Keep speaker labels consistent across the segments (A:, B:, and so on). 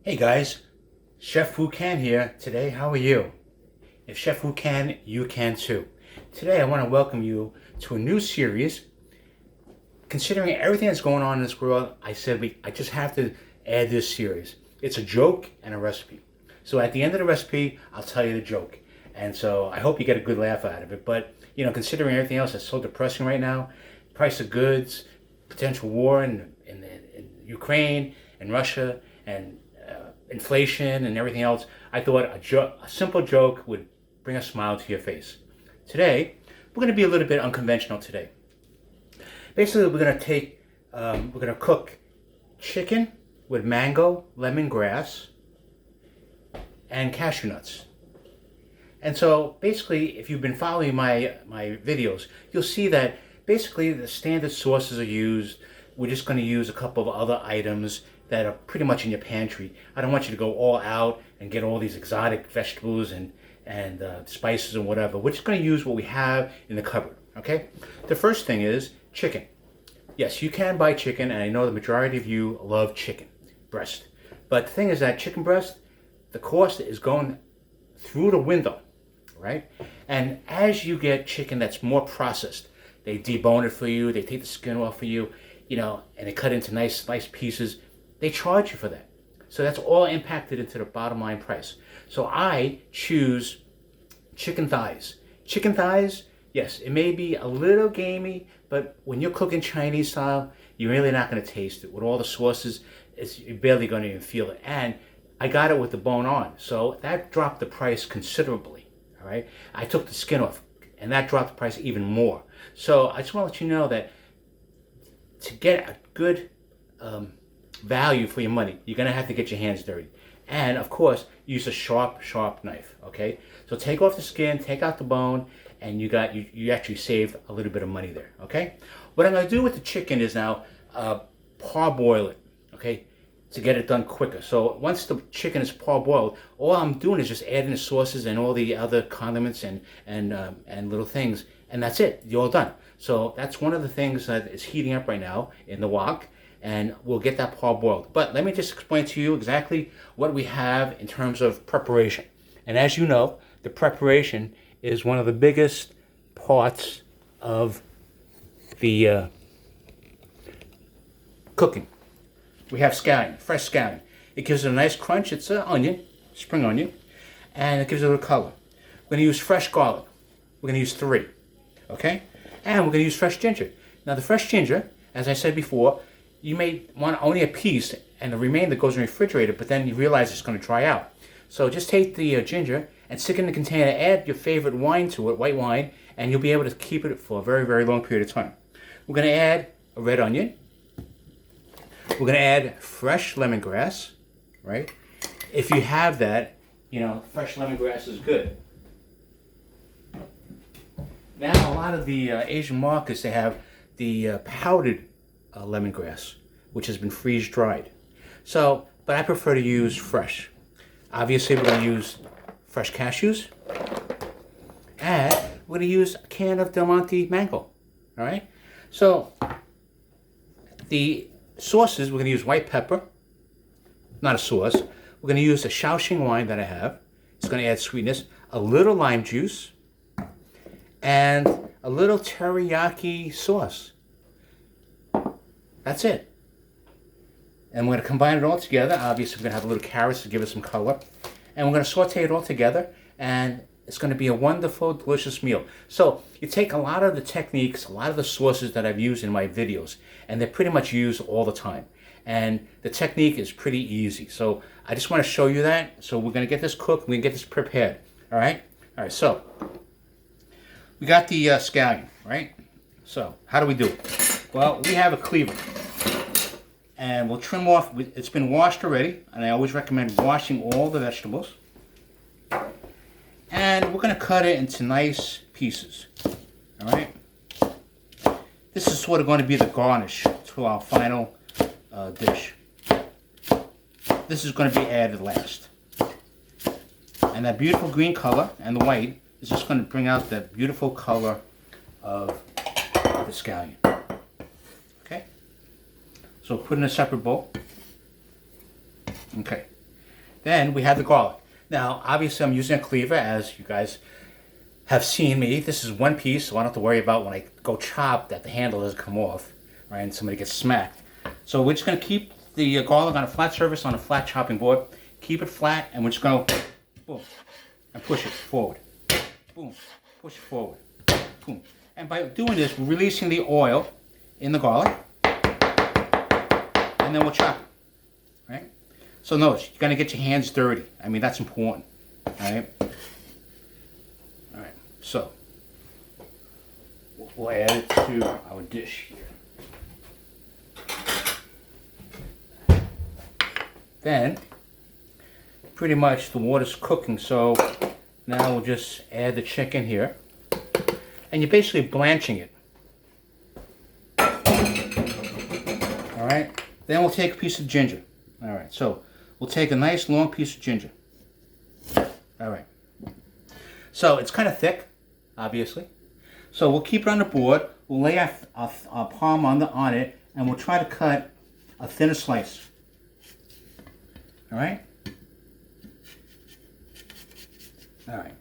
A: Hey guys, Chef Wu Can here. Today, how are you? If Chef Wu can, you can too. Today I want to welcome you to a new series. Considering everything that's going on in this world, I said I just have to add this series. It's a joke and a recipe. So at the end of the recipe, I'll tell you the joke. And so I hope you get a good laugh out of it. But, you know, considering everything else that's so depressing right now, price of goods, potential war in Ukraine and Russia, and inflation and everything else, I thought a simple joke would bring a smile to your face. Today, we're going to be a little bit unconventional today. Basically, we're going to cook chicken with mango, lemongrass, and cashew nuts. And so basically, if you've been following my videos, you'll see that basically the standard sauces are used. We're just going to use a couple of other items that are pretty much in your pantry. I don't want you to go all out and get all these exotic vegetables and spices and whatever. We're just going to use what we have in the cupboard, okay? The first thing is chicken. Yes, you can buy chicken, and I know the majority of you love chicken breast. But the thing is that chicken breast, the cost is going through the window, right? And as you get chicken that's more processed, they debone it for you, they take the skin off for you, you know, and they cut into nice pieces. They charge you for that. So that's all impacted into the bottom line price. So I choose chicken thighs. Chicken thighs, yes, it may be a little gamey, but when you're cooking Chinese style, you're really not going to taste it. With all the sauces, you're barely going to even feel it. And I got it with the bone on, so that dropped the price considerably, all right? I took the skin off, and that dropped the price even more. So I just want to let you know that to get a good value for your money, you're going to have to get your hands dirty. And of course, use a sharp knife, okay? So take off the skin, take out the bone, and you actually saved a little bit of money there, okay? What I'm going to do with the chicken is now parboil it, okay, to get it done quicker. So once the chicken is parboiled, all I'm doing is just adding the sauces and all the other condiments and little things, and that's it. You're all done. So that's one of the things that is heating up right now in the wok, and we'll get that parboiled. But let me just explain to you exactly what we have in terms of preparation. And as you know, the preparation is one of the biggest parts of the cooking. We have scallion, fresh scallion. It gives it a nice crunch. It's an onion, spring onion, and it gives it a little color. We're going to use fresh garlic. We're going to use 3, okay? And we're going to use fresh ginger. Now the fresh ginger, as I said before, you may want only a piece, and the remainder goes in the refrigerator, but then you realize it's going to dry out. So just take the ginger and stick it in the container, add your favorite wine to it, white wine, and you'll be able to keep it for a very, very long period of time. We're going to add a red onion. We're going to add fresh lemongrass, right? If you have that, you know, fresh lemongrass is good. Now, a lot of the Asian markets, they have the powdered lemongrass, which has been freeze-dried. So, but I prefer to use fresh. Obviously, we're going to use fresh cashews, and we're going to use a can of Del Monte mango, all right? So, the sauces, we're going to use white pepper, not a sauce. We're going to use the Shaoxing wine that I have. It's going to add sweetness, a little lime juice, and a little teriyaki sauce. That's it. And we're going to combine it all together. Obviously, we're going to have a little carrots to give it some color. And we're going to saute it all together, and it's going to be a wonderful, delicious meal. So you take a lot of the techniques, a lot of the sauces that I've used in my videos, and they're pretty much used all the time. And the technique is pretty easy. So I just want to show you that. So we're going to get this cooked. We're going to get this prepared. All right? All right, so we got the scallion, right? So how do we do it? Well, we have a cleaver. And we'll trim off, it's been washed already, and I always recommend washing all the vegetables. And we're going to cut it into nice pieces, all right? This is sort of going to be the garnish to our final dish. This is going to be added last. And that beautiful green color and the white is just going to bring out that beautiful color of the scallion. Okay? So put in a separate bowl. Okay. Then we have the garlic. Now, obviously, I'm using a cleaver, as you guys have seen me. This is one piece, so I don't have to worry about when I go chop that the handle doesn't come off, right, and somebody gets smacked. So we're just going to keep the garlic on a flat surface on a flat chopping board. Keep it flat, and we're just going to boom, and push it forward. Boom, push it forward. Boom. And by doing this, we're releasing the oil in the garlic, and then we'll chop it, right? So notice, you're going to get your hands dirty. I mean, that's important, all right? All right, so we'll add it to our dish here. Then, pretty much the water's cooking, so now we'll just add the chicken here. And you're basically blanching it. All right, then we'll take a piece of ginger. All right, so we'll take a nice long piece of ginger. All right. So it's kind of thick, obviously. So we'll keep it on the board. We'll lay our palm on it, and we'll try to cut a thinner slice. All right? All right.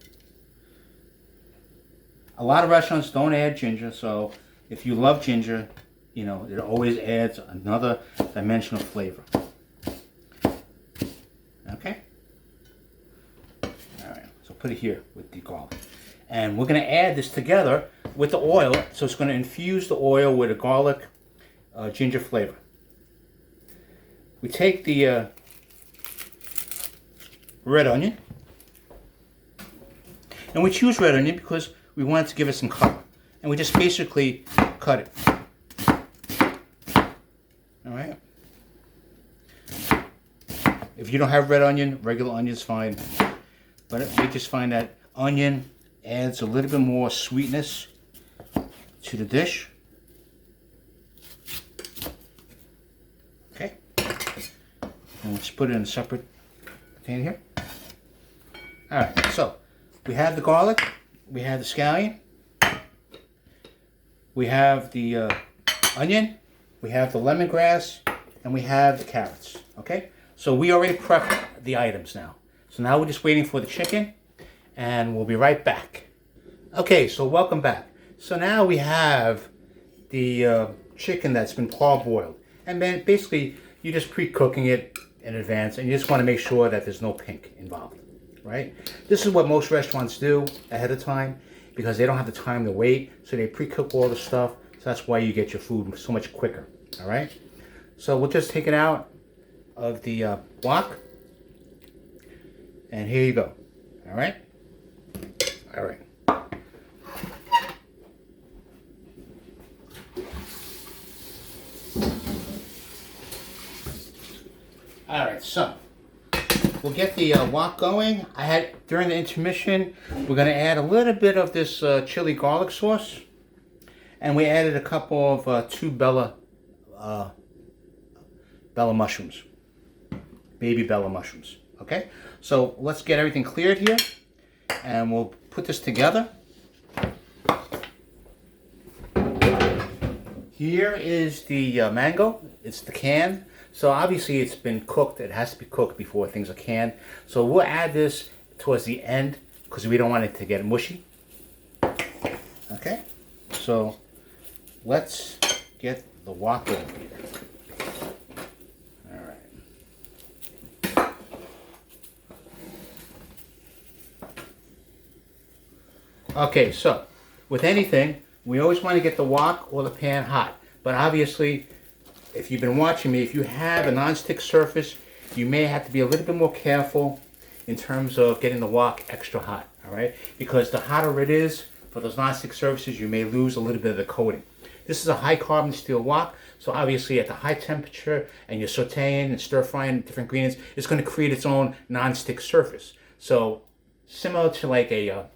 A: A lot of restaurants don't add ginger, so if you love ginger, you know, it always adds another dimension of flavor. Okay? All right, so put it here with the garlic. And we're going to add this together with the oil, so it's going to infuse the oil with a garlic ginger flavor. We take the red onion, and we choose red onion because we want it to give it some color, and we just basically cut it. All right. If you don't have red onion, regular onion is fine, but we just find that onion adds a little bit more sweetness to the dish. Okay, and let's put it in a separate container here. All right, so we have the garlic, we have the scallion, we have the onion, we have the lemongrass, and we have the carrots. Okay, so we already prepped the items now. So now we're just waiting for the chicken, and we'll be right back. Okay, so welcome back. So now we have the chicken that's been parboiled, and then basically you're just pre-cooking it in advance, and you just want to make sure that there's no pink involved. Right? This is what most restaurants do ahead of time because they don't have the time to wait, so they pre-cook all the stuff, so that's why you get your food so much quicker. All right? So we'll just take it out of the wok, and here you go. All right? All right. All right, so we'll get the wok going. During the intermission, we're going to add a little bit of this chili garlic sauce, and we added a couple of two Bella mushrooms, baby Bella mushrooms. Okay, so let's get everything cleared here, and we'll put this together. Here is the mango. It's the can. So obviously it's been cooked. It has to be cooked before things are canned. So we'll add this towards the end because we don't want it to get mushy. Okay, so let's get the wok over here. All right. Okay, so with anything, we always want to get the wok or the pan hot. But obviously, if you've been watching me, if you have a non-stick surface, you may have to be a little bit more careful in terms of getting the wok extra hot, all right? Because the hotter it is for those non-stick surfaces, you may lose a little bit of the coating. This is a high carbon steel wok, so obviously at the high temperature and you're sauteing and stir frying different ingredients, it's going to create its own non-stick surface. So similar to like a,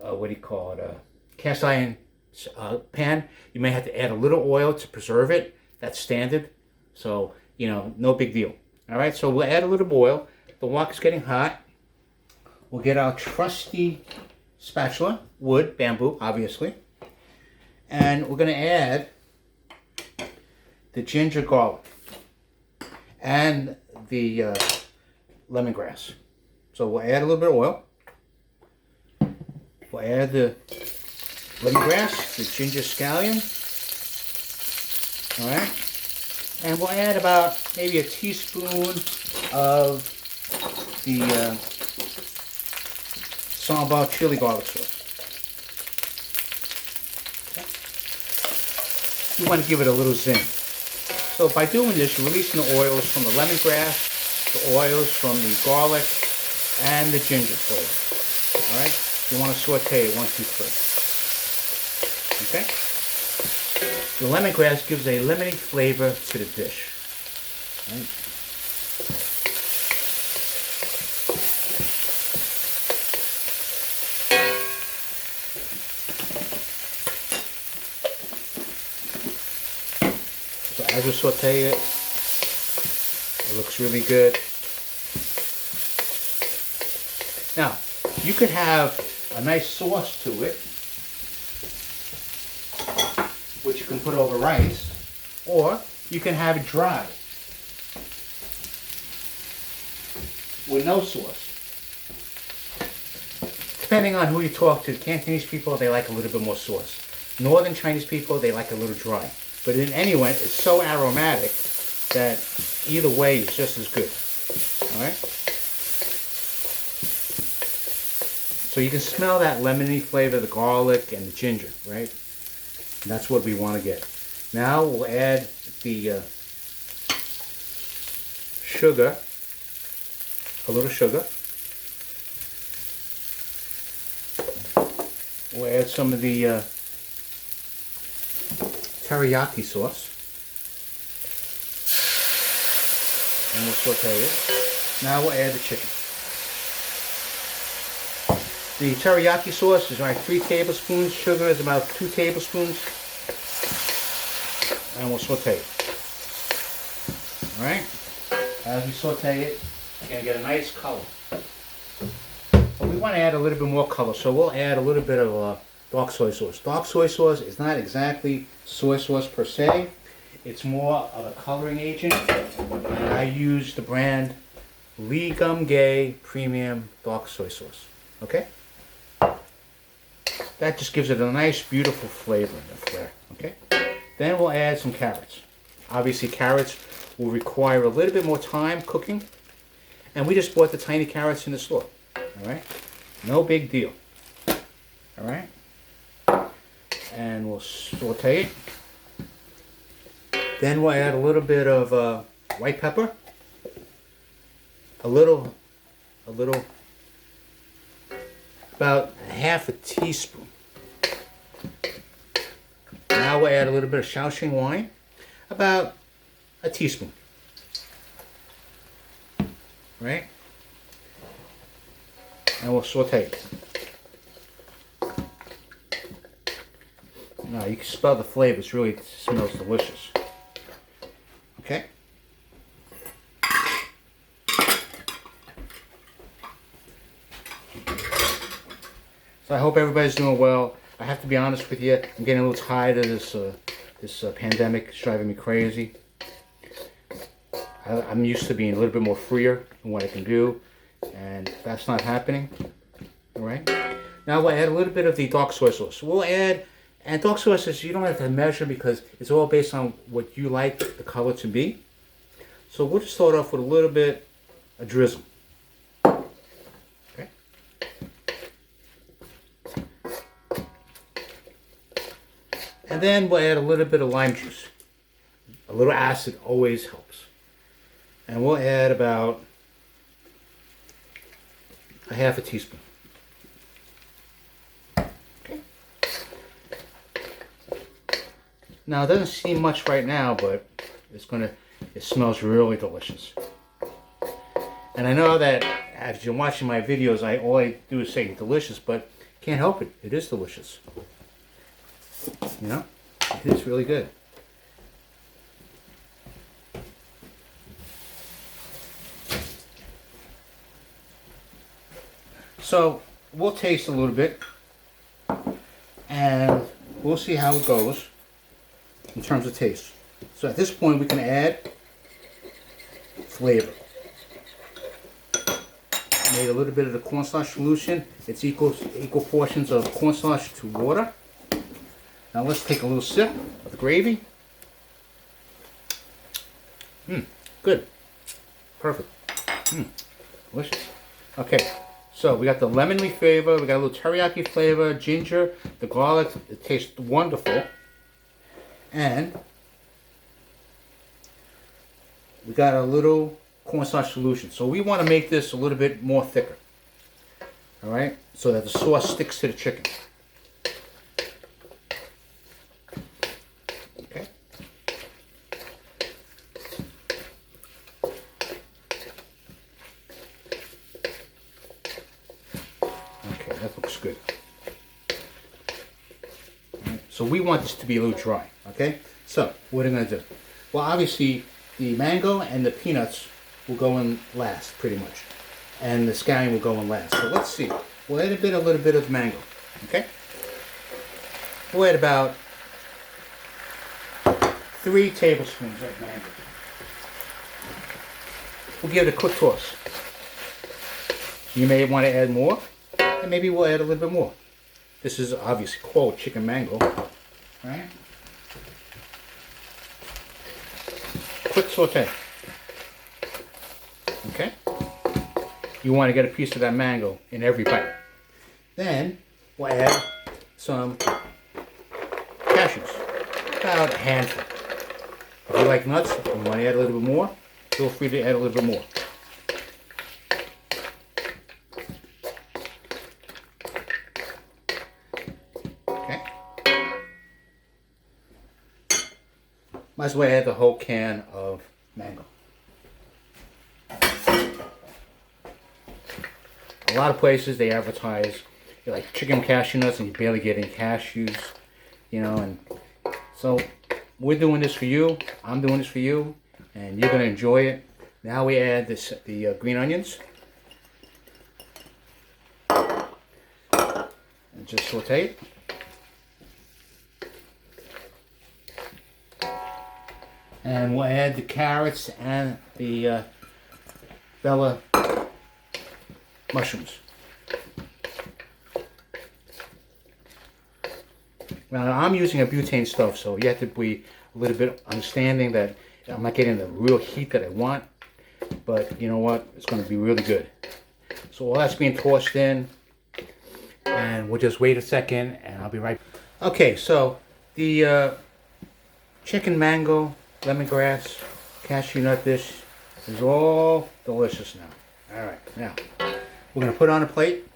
A: what do you call it, a cast iron pan, you may have to add a little oil to preserve it. That's standard, so, you know, no big deal. All right, so we'll add a little oil. The wok is getting hot. We'll get our trusty spatula, wood, bamboo, obviously. And we're going to add the ginger garlic and the lemongrass. So we'll add a little bit of oil. We'll add the lemongrass, the ginger scallion. All right. And we'll add about maybe a teaspoon of the sambal chili garlic sauce. Okay. You want to give it a little zing. So by doing this, you're releasing the oils from the lemongrass, the oils from the garlic, and the ginger flavor. All right? You want to saute it 1, 2, 3. Okay? The lemongrass gives a lemony flavor to the dish. Right? So as we saute it, it looks really good. Now, you could have a nice sauce to it, which you can put over rice, or you can have it dry with no sauce. Depending on who you talk to, Cantonese people, they like a little bit more sauce. Northern Chinese people, they like a little dry. But in any event, it's so aromatic that either way is just as good. All right? So you can smell that lemony flavor, the garlic and the ginger, right? And that's what we want to get. Now we'll add the sugar, a little sugar. We'll add some of the teriyaki sauce. And we'll saute it. Now we'll add the chicken. The teriyaki sauce is like 3 tablespoons. Sugar is about 2 tablespoons. And we'll saute it. Alright? As we saute it, you're going to get a nice color. But we want to add a little bit more color, so we'll add a little bit of dark soy sauce. Dark soy sauce is not exactly soy sauce per se. It's more of a coloring agent. And I use the brand Lee Gum Gay Premium Dark Soy Sauce. Okay? That just gives it a nice, beautiful flavor and flair. Okay? Then we'll add some carrots. Obviously, carrots will require a little bit more time cooking. And we just bought the tiny carrots in the store. Alright? No big deal. Alright? And we'll saute it. Then we'll add a little bit of white pepper. A little, about half a teaspoon. Now we'll add a little bit of Shaoxing wine, about a teaspoon. Right? And we'll saute it. Now you can smell the flavors, really smells delicious. Okay? So I hope everybody's doing well. I have to be honest with you, I'm getting a little tired of this pandemic. It's driving me crazy. I'm used to being a little bit more freer in what I can do, and that's not happening. Alright? Now we'll add a little bit of the dark soy sauce. We'll add, and dark soy sauce you don't have to measure because it's all based on what you like the color to be. So we'll just start off with a little bit, a drizzle. Okay? And then we'll add a little bit of lime juice. A little acid always helps. And we'll add about a half a teaspoon. Okay. Now it doesn't seem much right now, but it smells really delicious. And I know that as you're watching my videos, all I do is say delicious, but can't help it. It is delicious. You know, it is really good. So we'll taste a little bit and we'll see how it goes in terms of taste. So at this point we can add flavor. made a little bit of the cornstarch solution. It's equal portions of cornstarch to water. Now let's take a little sip of the gravy. Good. Perfect. Delicious. Okay, so we got the lemon leaf flavor, we got a little teriyaki flavor, ginger, the garlic. It tastes wonderful. And we got a little cornstarch solution. So we want to make this a little bit more thicker. Alright? So that the sauce sticks to the chicken. Okay. Okay, that looks good. Right, so we want this to be a little dry. Okay? So, what are we going to do? Well, obviously, the mango and the peanuts will go in last, pretty much. And the scallion will go in last. So let's see. We'll add a little bit of mango. Okay? We'll add about 3 tablespoons of mango. We'll give it a quick toss. You may want to add more, and maybe we'll add a little bit more. This is obviously called chicken mango. Right? Quick saute. Okay? You want to get a piece of that mango in every bite. Then we'll add some cashews. About a handful. If you like nuts, and you want to add a little bit more, feel free to add a little bit more. Okay? Might as well add the whole can of mango. A lot of places they advertise like chicken cashew nuts and you're barely getting cashews, you know, and so we're doing this for you, I'm doing this for you, and you're going to enjoy it. Now we add the green onions. And just saute it. And we'll add the carrots and the bella mushrooms. Now I'm using a butane stove, so you have to be a little bit understanding that I'm not getting the real heat that I want, but you know what, it's going to be really good. So all that's being tossed in, and we'll just wait a second and I'll be right back. Okay, so the chicken mango lemongrass cashew nut dish is all delicious now. Alright, now we're going to put it on a plate.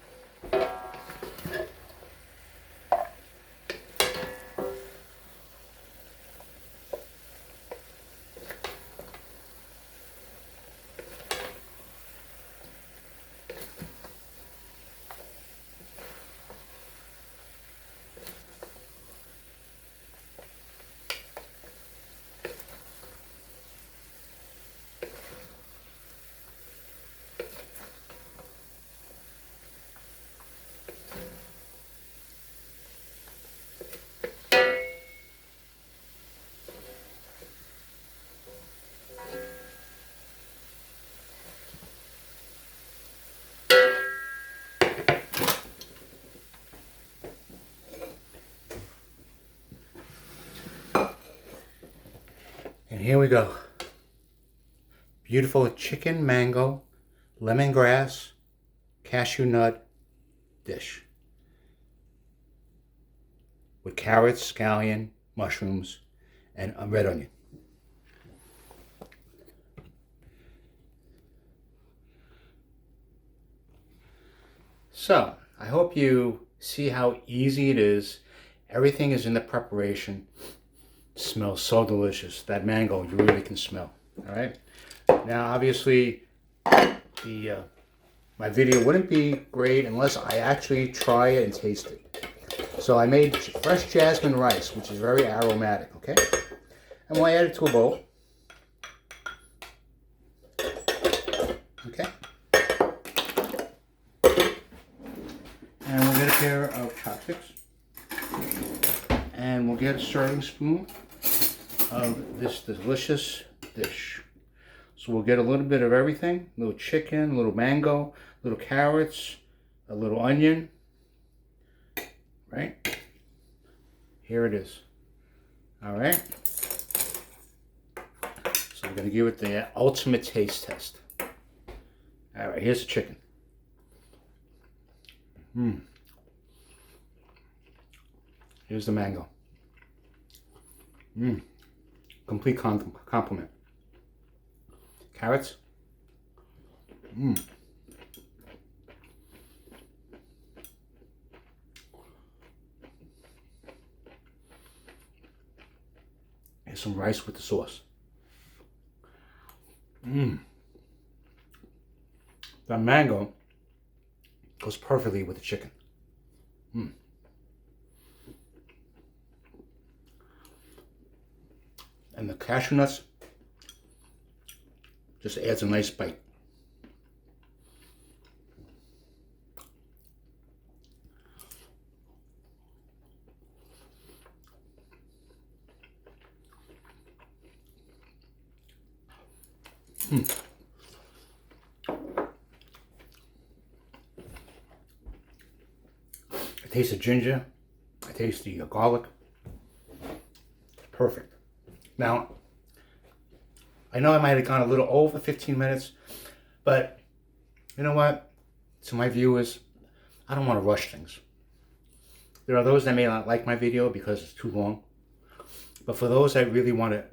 A: And here we go. Beautiful chicken mango lemongrass cashew nut dish with carrots, scallion, mushrooms, and a red onion. So, I hope you see how easy it is. Everything is in the preparation. It smells so delicious. That mango you really can smell. All right. Now, obviously, my video wouldn't be great unless I actually try it and taste it. So I made fresh jasmine rice, which is very aromatic. Okay, and we'll add it to a bowl. Okay. And we'll get a pair of chopsticks. And we'll get a serving spoon of this delicious dish. So So we'll get a little bit of everything. A little chicken, a little mango, little carrots, a little onion. Right? Here it is. All right. So we're going to give it the ultimate taste test. All right, here's the chicken. Here's the mango. Complete compliment. Carrots. Here's some rice with the sauce. The mango goes perfectly with the chicken. And the cashew nuts just adds a nice bite. I taste the ginger. I taste the garlic. It's perfect. Now, I know I might have gone a little over 15 minutes, but you know what? To my viewers, I don't want to rush things. There are those that may not like my video because it's too long. But for those that really want to,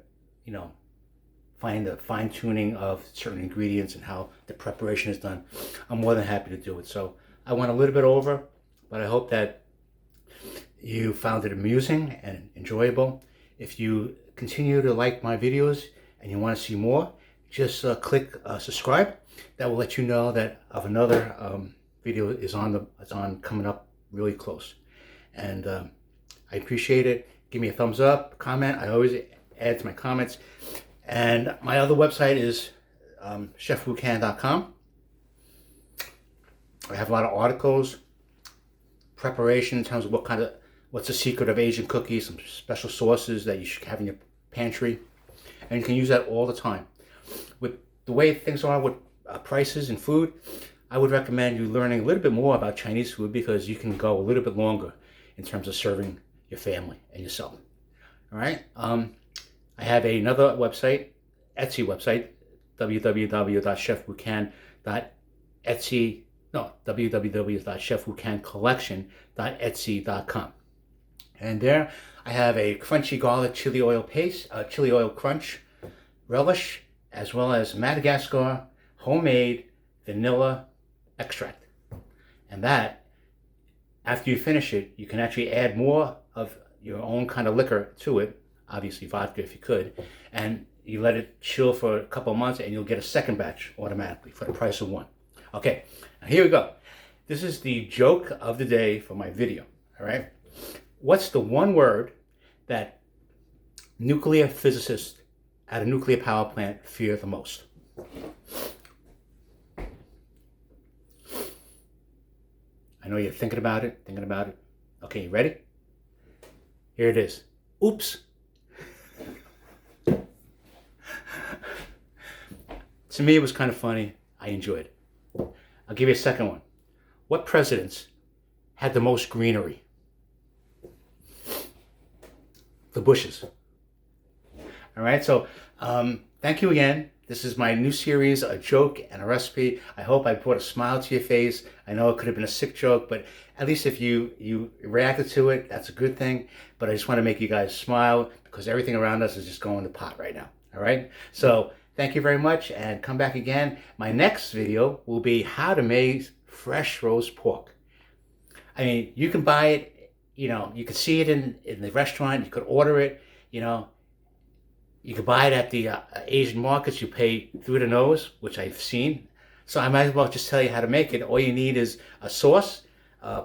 A: find the fine-tuning of certain ingredients and how the preparation is done, I'm more than happy to do it. So I went a little bit over, but I hope that you found it amusing and enjoyable. If you continue to like my videos and you want to see more, just click subscribe. That will let you know that of another video is on coming up really close. And I appreciate it. Give me a thumbs up, comment. I always add to my comments. And my other website is chefwhocan.com. I have a lot of articles, preparation in terms of what's the secret of Asian cookies, some special sauces that you should have in your pantry. And you can use that all the time. With the way things are with prices and food, I would recommend you learning a little bit more about Chinese food because you can go a little bit longer in terms of serving your family and yourself. All right. I have another website, Etsy website, www.chefwhocan.etsy.com. And there I have a crunchy garlic chili oil paste, chili oil crunch relish, as well as Madagascar homemade vanilla extract. And that, after you finish it, you can actually add more of your own kind of liquor to it, obviously vodka if you could, and you let it chill for a couple of months and you'll get a second batch automatically for the price of one. Okay, now here we go. This is the joke of the day for my video, all right? What's the one word that nuclear physicists at a nuclear power plant fear the most? I know you're thinking about it. Okay, you ready? Here it is. Oops. To me, it was kind of funny. I enjoyed it. I'll give you a second one. What presidents had the most greenery? The Bushes. All right, so thank you again. This is my new series, a joke and a recipe. I hope I brought a smile to your face. I know it could have been a sick joke, but at least if you reacted to it, that's a good thing. But I just want to make you guys smile because everything around us is just going to pot right now. All right, so thank you very much and come back again. My next video will be how to make fresh roast pork. I mean, you can buy it, you can see it in the restaurant, you could order it, you could buy it at the Asian markets, you pay through the nose, which I've seen. So I might as well just tell you how to make it. All you need is a sauce,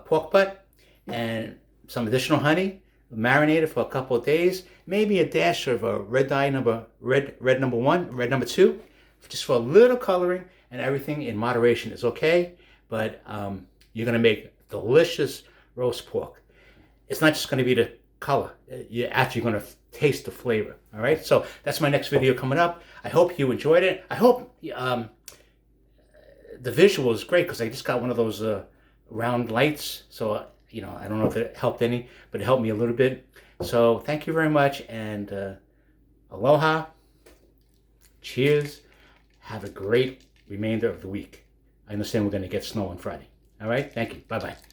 A: pork butt, and some additional honey. Marinate it for a couple of days, maybe a dash of a red number 1, red number 2, just for a little coloring, and everything in moderation is okay. But you're gonna make delicious roast pork. It's not just gonna be the color. You're actually going to taste the flavor. All right, so that's my next video coming up. I hope you enjoyed it. I hope the visual is great, because I just got one of those round lights. So, I don't know if it helped any, but it helped me a little bit. So thank you very much, and aloha. Cheers. Have a great remainder of the week. I understand we're going to get snow on Friday. All right, thank you. Bye-bye.